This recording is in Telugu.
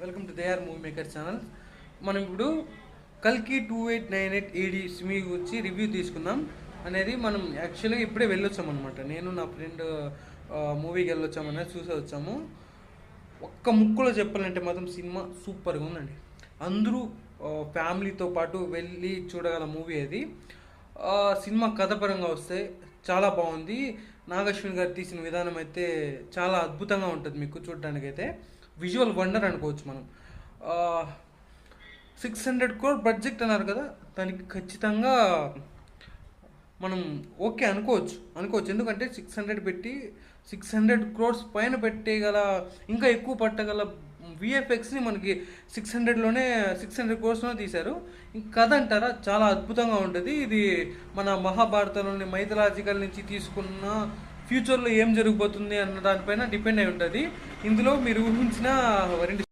Welcome to their movie maker channel. మనం ఇప్పుడు కల్కి 2898 ఏడి సిమి గురించి రివ్యూ తీసుకుందాం అనేది. మనం యాక్చువల్గా ఇప్పుడే వెళ్ళొచ్చామన్నమాట. నేను నా ఫ్రెండ్ మూవీకి వెళ్ళొచ్చామనేది చూసి వచ్చాము. ఒక్క ముక్కులో చెప్పాలంటే మాత్రం సినిమా సూపర్గా ఉందండి. అందరూ ఫ్యామిలీతో పాటు వెళ్ళి చూడగల మూవీ అది. సినిమా కథపరంగా వస్తే చాలా బాగుంది. నాగశ్విన్ గారు తీసిన విధానం అయితే చాలా అద్భుతంగా ఉంటుంది. మీకు చూడడానికైతే విజువల్ వండర్ అనుకోవచ్చు. మనం 600 crore బడ్జెట్ అన్నారు కదా, దానికి ఖచ్చితంగా మనం ఓకే అనుకోవచ్చు. ఎందుకంటే 600 crores పైన పెట్టేగల, ఇంకా ఎక్కువ పట్టగల విఎఫ్ఎక్స్ని మనకి 600 crores తీశారు. కథ అంటారా, చాలా అద్భుతంగా ఉంటుంది. ఇది మన మహాభారతంలోని మైథలాజికల్ నుంచి తీసుకున్న ఫ్యూచర్లో ఏం జరగబోతుంది అన్న దానిపైన డిపెండ్ అయి ఉంటుంది. ఇందులో మీరు ఊహించిన 2